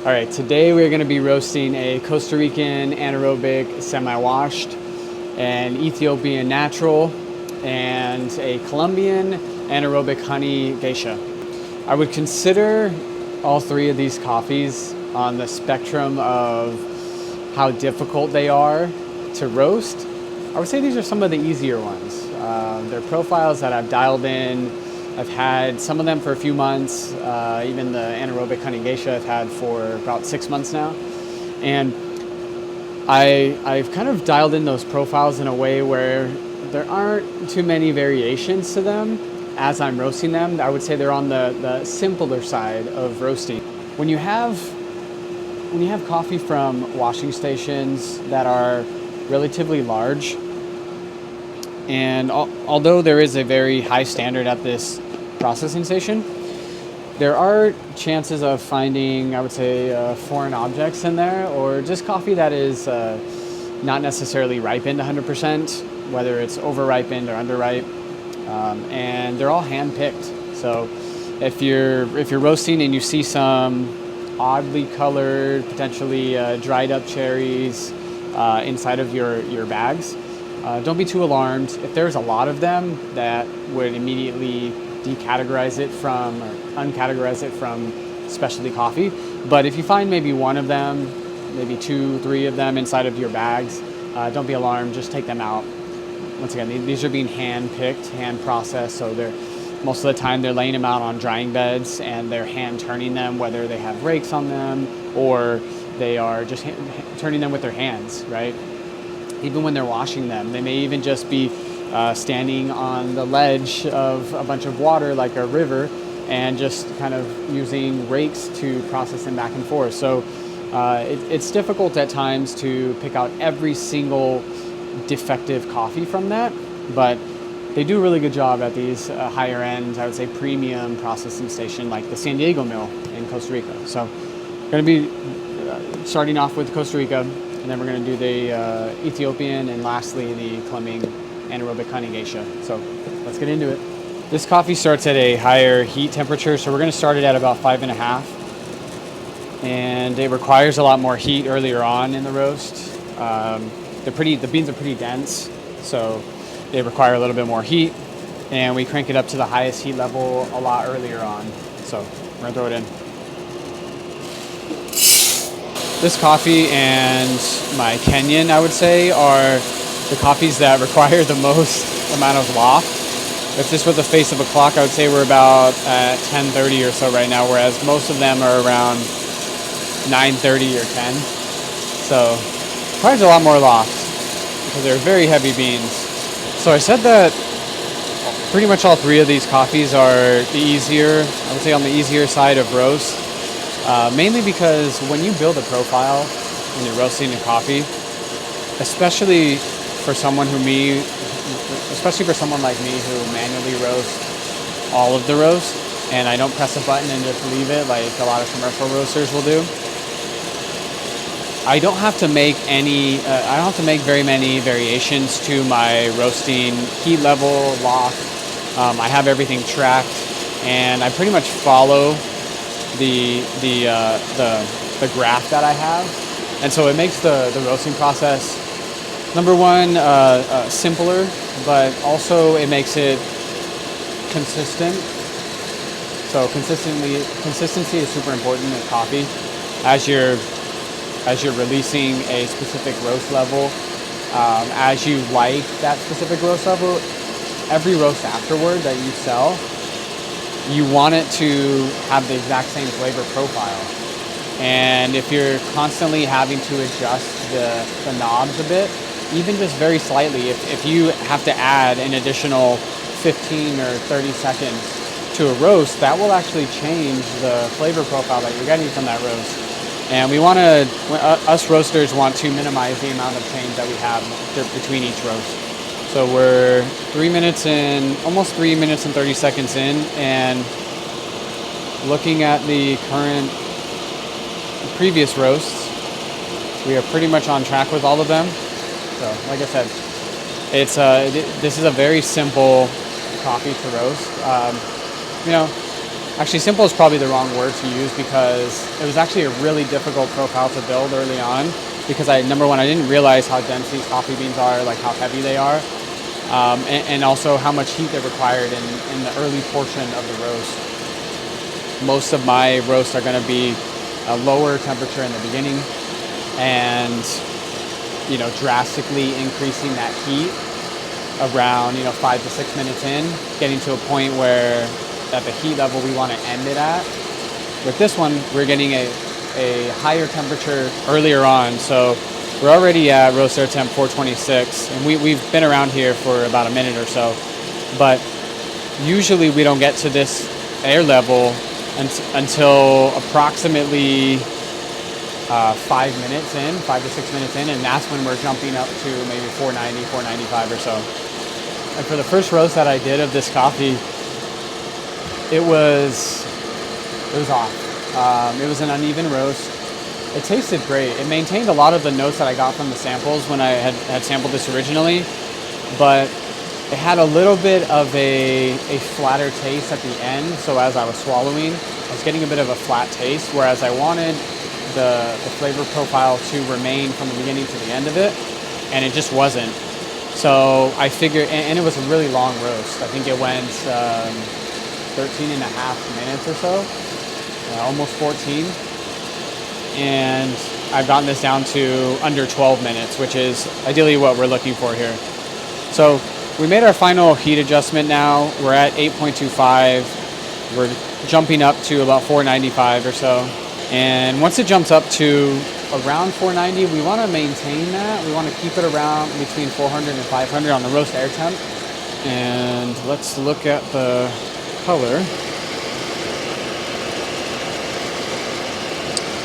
All right, today we're going to be roasting a Costa Rican anaerobic semi-washed, an Ethiopian natural, and a Colombian anaerobic honey geisha. I would consider all three of these coffees on the spectrum of how difficult they are to roast. I would say these are some of the easier ones. They're profiles that I've dialed in. I've had some of them for a few months. Even the anaerobic honey geisha I've had for about 6 months now. And I've kind of dialed in those profiles in a way where there aren't too many variations to them as I'm roasting them. I would say they're on the simpler side of roasting. When you have coffee from washing stations that are relatively large, and although there is a very high standard at this processing station, there are chances of finding, I would say, foreign objects in there, or just coffee that is not necessarily ripened 100%, whether it's over-ripened or under-ripe, and they're all hand-picked. So if you're roasting and you see some oddly colored, potentially dried up cherries inside of your bags, don't be too alarmed. If there's a lot of them, that would immediately decategorize it from, or uncategorize it from specialty coffee. But if you find maybe one of them, maybe 2, 3 of them inside of your bags, don't be alarmed, just take them out. Once again, these are being hand-picked, hand-processed, so most of the time they're laying them out on drying beds and they're hand-turning them, whether they have rakes on them or they are just turning them with their hands, right? Even when they're washing them, they may even just be standing on the ledge of a bunch of water like a river and just kind of using rakes to process them back and forth. So it's difficult at times to pick out every single defective coffee from that, but they do a really good job at these higher end, I would say premium processing station like the San Diego mill in Costa Rica. So going to be starting off with Costa Rica, and then we're going to do the Ethiopian, and lastly the Colombian anaerobic honey geisha. So let's get into it. This coffee starts at a higher heat temperature, so we're going to start it at about 5.5, and it requires a lot more heat earlier on in the roast. The beans are pretty dense, so they require a little bit more heat, and we crank it up to the highest heat level a lot earlier on. So we're going to throw it in. This coffee and my Kenyan, I would say, are the coffees that require the most amount of loft. If this was the face of a clock, I would say we're about at 10:30 or so right now, whereas most of them are around 9:30 or 10. So it requires a lot more loft because they're very heavy beans. So I said that pretty much all three of these coffees are the easier, I would say on the easier side of roast. Mainly because when you build a profile when you're roasting a coffee, especially for someone like me who manually roasts all of the roast, and I don't press a button and just leave it like a lot of commercial roasters will do. I don't have to make very many variations to my roasting heat level, loft. I have everything tracked, and I pretty much follow the graph that I have, and so it makes the roasting process, number one, simpler, but also it makes it consistent. So consistency is super important in coffee. As you're releasing a specific roast level, as you like that specific roast level, every roast afterward that you sell, you want it to have the exact same flavor profile. And if you're constantly having to adjust the knobs a bit, even just very slightly, if you have to add an additional 15 or 30 seconds to a roast, that will actually change the flavor profile that you're getting from that roast. And us roasters want to minimize the amount of change that we have between each roast. So we're 3 minutes in, almost 3 minutes and 30 seconds in, and looking at the previous roasts, we are pretty much on track with all of them. So, like I said, this is a very simple coffee to roast. Actually, simple is probably the wrong word to use because it was actually a really difficult profile to build early on because number one, I didn't realize how dense these coffee beans are, like how heavy they are, and also how much heat they're required in the early portion of the roast. Most of my roasts are going to be a lower temperature in the beginning and, you know, drastically increasing that heat around, you know, 5 to 6 minutes in, getting to a point where at the heat level we want to end it at. With this one, we're getting a higher temperature earlier on, so we're already at roast air temp 426, and we've been around here for about a minute or so, but usually we don't get to this air level until approximately 5 minutes in, 5 to 6 minutes in, and that's when we're jumping up to maybe 490, 495 or so. And for the first roast that I did of this coffee, it was off. It was an uneven roast. It tasted great. It maintained a lot of the notes that I got from the samples when I had sampled this originally, but it had a little bit of a flatter taste at the end. So as I was swallowing, I was getting a bit of a flat taste, whereas I wanted the flavor profile to remain from the beginning to the end of it, and it just wasn't. So I figured, and it was a really long roast. I think it went 13 and a half minutes or so, almost 14. And I've gotten this down to under 12 minutes, which is ideally what we're looking for here. So we made our final heat adjustment now. We're at 8.25. We're jumping up to about 495 or so. And once it jumps up to around 490, we want to maintain that. We want to keep it around between 400 and 500 on the roast air temp. And let's look at the color.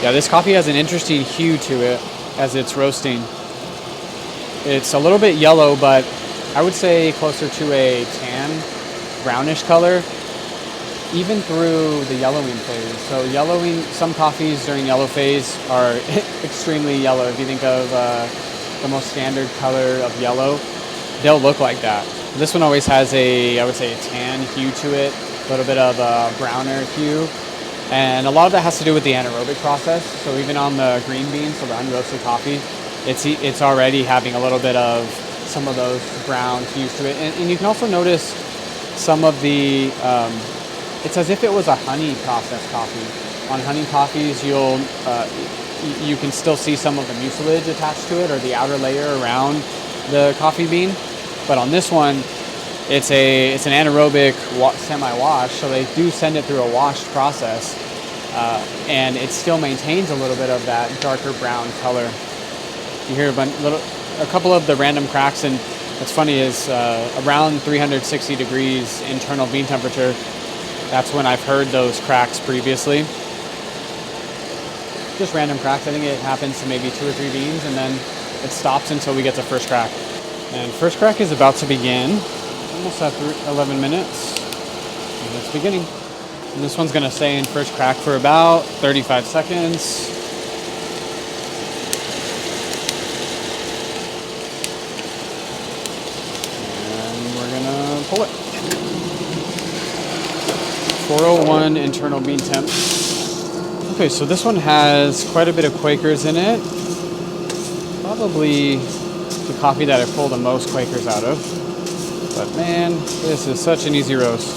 Yeah, this coffee has an interesting hue to it as it's roasting. It's a little bit yellow, but I would say closer to a tan, brownish color, even through the yellowing phase. So yellowing, some coffees during yellow phase are extremely yellow. If you think of the most standard color of yellow, they'll look like that. This one always has I would say a tan hue to it, a little bit of a browner hue. And a lot of that has to do with the anaerobic process. So even on the green beans, so the unroasted coffee, it's already having a little bit of some of those brown hues to it. And you can also notice some of the, it's as if it was a honey processed coffee. On honey coffees, you can still see some of the mucilage attached to it or the outer layer around the coffee bean. But on this one, it's an anaerobic semi-wash, so they do send it through a washed process, and it still maintains a little bit of that darker brown color. You hear a couple of the random cracks, and what's funny is around 360 degrees internal bean temperature, that's when I've heard those cracks previously. Just random cracks. I think it happens to maybe 2 or 3 beans, and then it stops until we get to first crack. And first crack is about to begin. Almost after 11 minutes, and it's beginning. And this one's gonna stay in first crack for about 35 seconds. And we're gonna pull it. 401 internal bean temp. Okay, so this one has quite a bit of Quakers in it. Probably the coffee that I pull the most Quakers out of. But man, this is such an easy roast. I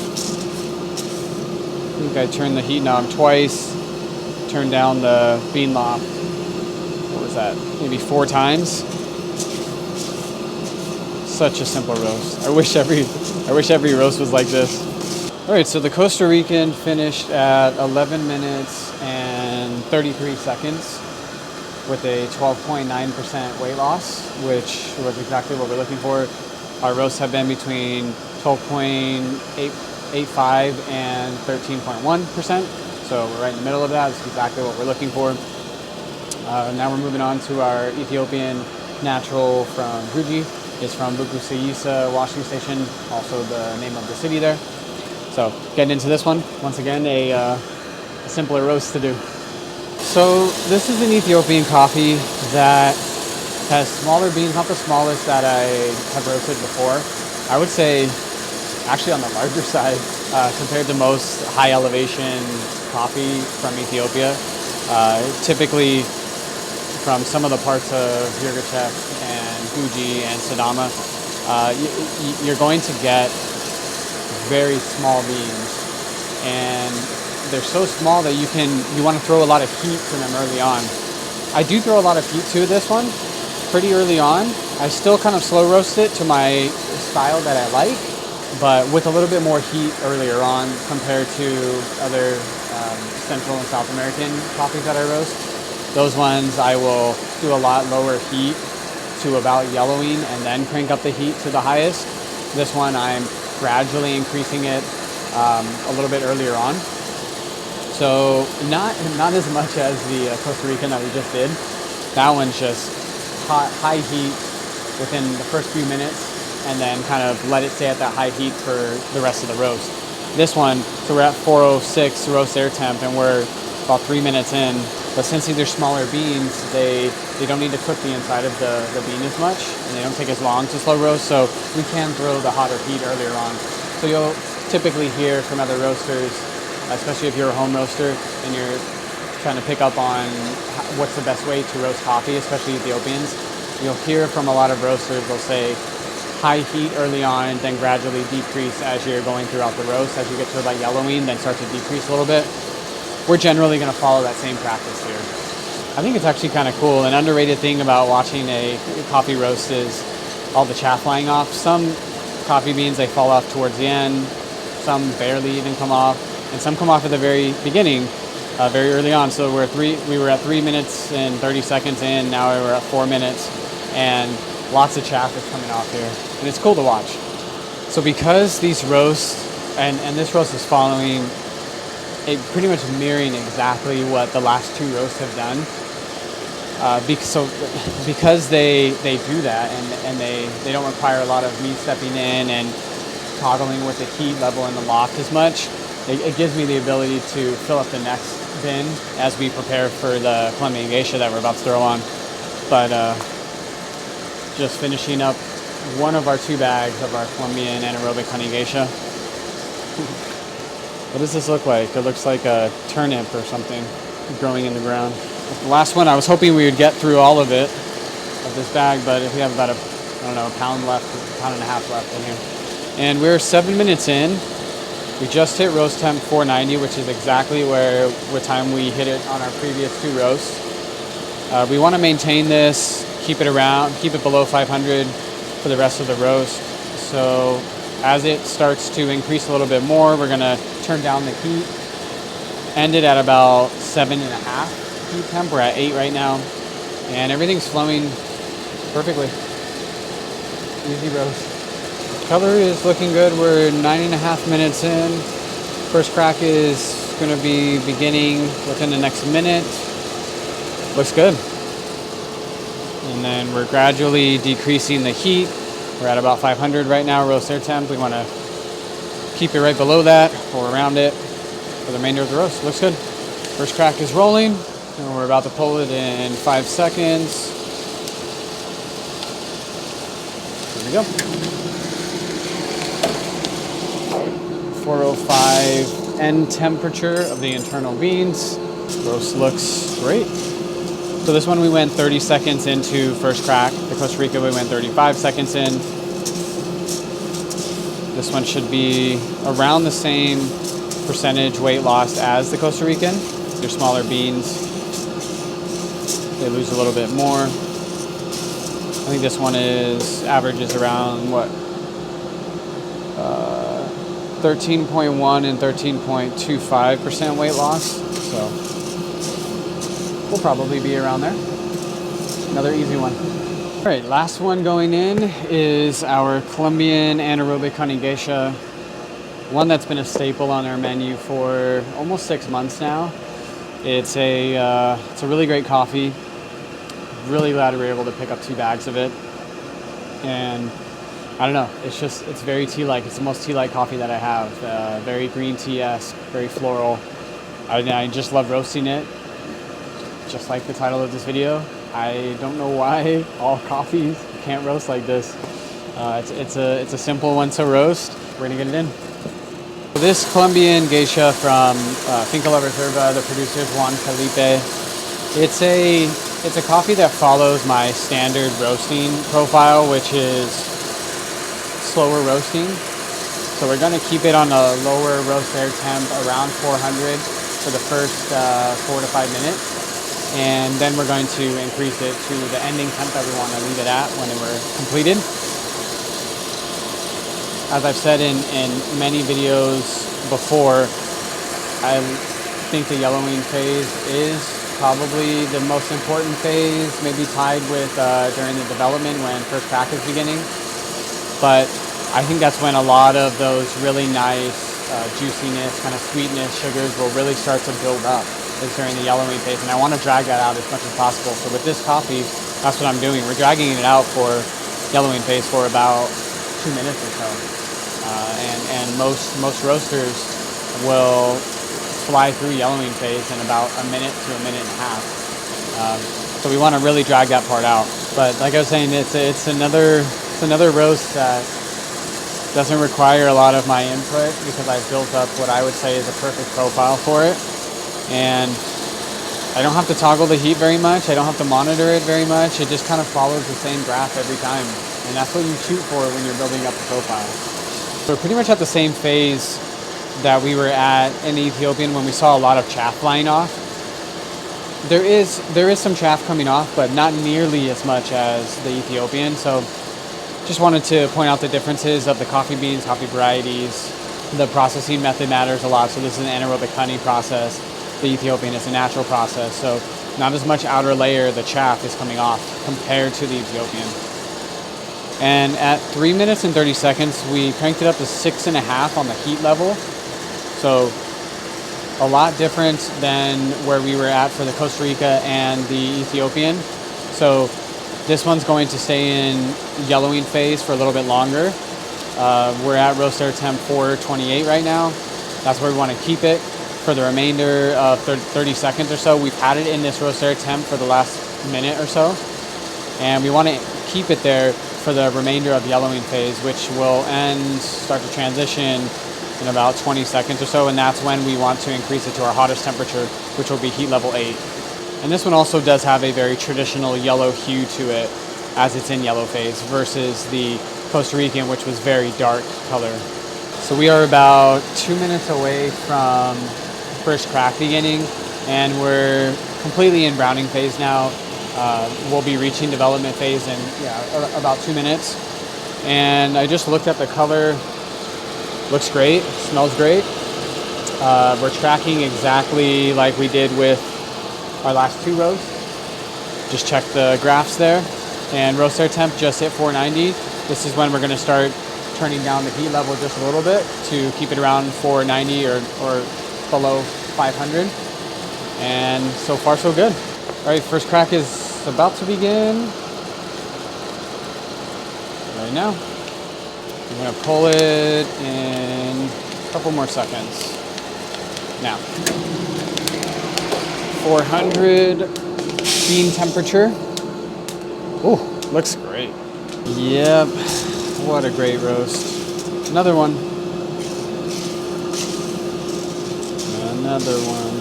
think I turned the heat knob twice, turned down the bean loft, what was that, maybe 4 times. Such a simple roast. I wish every roast was like this. All right, so the Costa Rican finished at 11 minutes and 33 seconds with a 12.9% weight loss, which was exactly what we're looking for. Our roasts have been between 12.85 and 13.1%. So we're right in the middle of that. It's exactly what we're looking for. Now we're moving on to our Ethiopian natural from Guji. It's from Buku Seyisa washing station, also the name of the city there. So getting into this one, once again, a simpler roast to do. So this is an Ethiopian coffee that has smaller beans, not the smallest that I have roasted before. I would say actually on the larger side. compared to most high elevation coffee from Ethiopia. Typically from some of the parts of Yirgacheffe and Fuji and Sidama, you're going to get very small beans, and they're so small that you want to throw a lot of heat to them early on. I do throw a lot of heat to this one pretty early on. I still kind of slow roast it to my style that I like, but with a little bit more heat earlier on compared to other Central and South American coffees that I roast. Those ones I will do a lot lower heat to about yellowing and then crank up the heat to the highest. This one I'm gradually increasing it a little bit earlier on. So not as much as the Costa Rican that we just did. That one's just high heat within the first few minutes, and then kind of let it stay at that high heat for the rest of the roast. This one, so we're at 406 roast air temp, and we're about 3 minutes in. But since these are smaller beans, they don't need to cook the inside of the bean as much, and they don't take as long to slow roast, so we can throw the hotter heat earlier on. So you'll typically hear from other roasters, especially if you're a home roaster and you're trying to pick up on what's the best way to roast coffee, especially Ethiopians, you'll hear from a lot of roasters, they'll say high heat early on, then gradually decrease as you're going throughout the roast. As you get to about yellowing, then start to decrease a little bit. We're generally going to follow that same practice here. I think it's actually kind of cool. An underrated thing about watching a coffee roast is all the chaff flying off. Some coffee beans, they fall off towards the end. Some barely even come off. And some come off at the very beginning, very early on. So we were at 3 minutes and 30 seconds in. Now we're at 4 minutes. And lots of chaff is coming off here. And it's cool to watch. So because these roasts, and this roast is following it pretty much mirroring exactly what the last two roasts have done. Because they do that, and they don't require a lot of me stepping in and toggling with the heat level in the loft as much, it gives me the ability to fill up the next bin as we prepare for the Colombian geisha that we're about to throw on. But just finishing up one of our 2 bags of our Colombian anaerobic honey geisha. What does this look like? It looks like a turnip or something growing in the ground. The last one, I was hoping we would get through all of it, of this bag, but we have about a pound left, a pound and a half left in here. And we're 7 minutes in. We just hit roast temp 490, which is exactly what time we hit it on our previous 2 roasts. We want to maintain this, keep it below 500 for the rest of the roast. So as it starts to increase a little bit more, we're going to turn down the heat. End it at about 7.5 heat temp. We're at 8 right now. And everything's flowing perfectly. Easy roast. Color is looking good. We're 9.5 minutes in. First crack is going to be beginning within the next minute. Looks good. And then we're gradually decreasing the heat. We're at about 500 right now, roast air temp. We want to keep it right below that or around it for the remainder of the roast. Looks good. First crack is rolling, and we're about to pull it in 5 seconds. Here we go. 405 end temperature of the internal beans. Roast looks great. So this one we went 30 seconds into first crack. The Costa Rica we went 35 seconds in. This one should be around the same percentage weight loss as the Costa Rican. They're smaller beans. They lose a little bit more. I think this one averages around 13.1 and 13.25% weight loss. So we'll probably be around there. Another easy one. All right, last one going in is our Colombian anaerobic honey geisha. One that's been a staple on our menu for almost 6 months now. It's a really great coffee. Really glad we were able to pick up 2 bags of it. And I don't know, it's very tea-like. It's the most tea-like coffee that I have. Very green tea-esque, very floral. I just love roasting it. Just like the title of this video, I don't know why all coffees can't roast like this. It's a simple one to roast. We're gonna get it in. this Colombian geisha from Finca La Reserva, the producer is Juan Felipe. It's a coffee that follows my standard roasting profile, which is slower roasting. So we're going to keep it on a lower roast air temp around 400 for the first 4 to 5 minutes. And then we're going to increase it to the ending temp that we want to leave it at when we're completed. As I've said in many videos before, I think the yellowing phase is probably the most important phase, maybe tied with during the development when first crack is beginning. But I think that's when a lot of those really nice juiciness, kind of sweetness, sugars will really start to build up, is during the yellowing phase. And I want to drag that out as much as possible. So with this coffee, that's what I'm doing. We're dragging it out for yellowing phase for about 2 minutes or so. And most roasters will fly through yellowing phase in about a minute to a minute and a half. So we want to really drag that part out. But like I was saying, it's another roast that doesn't require a lot of my input because I've built up what I would say is a perfect profile for it. And I don't have to toggle the heat very much. I don't have to monitor it very much. It just kind of follows the same graph every time. And that's what you shoot for when you're building up the profile. So we're pretty much at the same phase that we were at in the Ethiopian when we saw a lot of chaff flying off. There is some chaff coming off, but not nearly as much as the Ethiopian. So just wanted to point out the differences of the coffee beans, coffee varieties. The processing method matters a lot. So this is an anaerobic honey process. The Ethiopian is a natural process. So not as much outer layer, the chaff is coming off compared to the Ethiopian. And at 3 minutes and 30 seconds, we cranked it up to 6.5 on the heat level. So a lot different than where we were at for the Costa Rica and the Ethiopian. So this one's going to stay in yellowing phase for a little bit longer. We're at roast air temp 428 right now. That's where we want to keep it for the remainder of 30 seconds or so. We've had it in this roast air temp for the last minute or so. And we want to keep it there for the remainder of yellowing phase, which will start to transition in about 20 seconds or so. And that's when we want to increase it to our hottest temperature, which will be heat level 8. And this one also does have a very traditional yellow hue to it as it's in yellow phase versus the Costa Rican, which was very dark color. So we are about 2 minutes away from first crack beginning, and we're completely in browning phase now. We'll be reaching development phase in about 2 minutes. And I just looked at the color. Looks great, smells great. We're tracking exactly like we did with our last 2 roasts. Just check the graphs there. And roast air temp just hit 490. This is when we're going to start turning down the heat level just a little bit to keep it around 490 or below 500. And so far so good. All right, first crack is about to begin right now. I'm going to pull it in a couple more seconds. Now, 400 bean temperature. Ooh, looks great. Yep, what a great roast. Another one. Another one.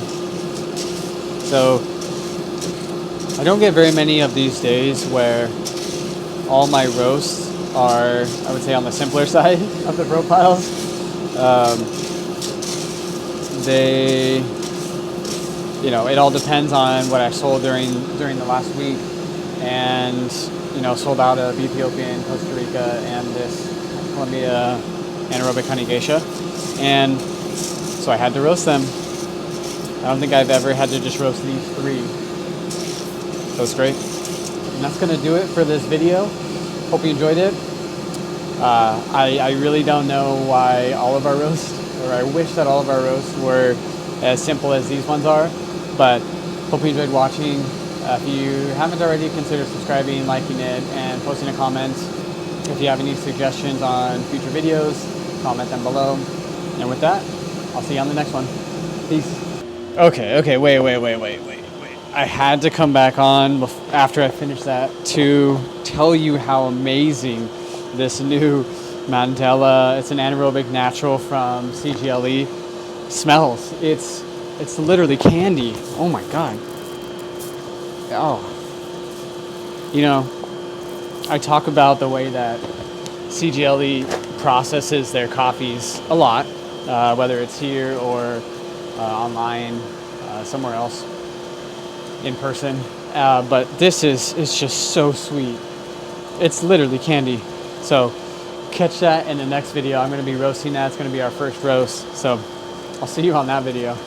So, I don't get very many of these days where all my roasts are, I would say, on the simpler side of the profiles. It all depends on what I sold during the last week, and sold out of Ethiopian, Costa Rica, and this Colombia Anaerobic Honey Geisha, and so I had to roast them. I don't think I've ever had to just roast these 3, so it's great. And that's gonna do it for this video. Hope you enjoyed it. I really don't know why all of our roasts, or I wish that all of our roasts were as simple as these ones are, but hope you enjoyed watching. If you haven't already, consider subscribing, liking it, and posting a comment. If you have any suggestions on future videos, comment them below. And with that, I'll see you on the next one. Peace. Okay, wait. I had to come back on after I finished that to tell you how amazing this new Mandela. It's an anaerobic natural from CGLE. Smells. It's literally candy. Oh my god. Oh. You know, I talk about the way that CGLE processes their coffees a lot, whether it's here or online, somewhere else, in person. But this is just so sweet. It's literally candy. So catch that in the next video. I'm going to be roasting that. It's going to be our first roast. So I'll see you on that video.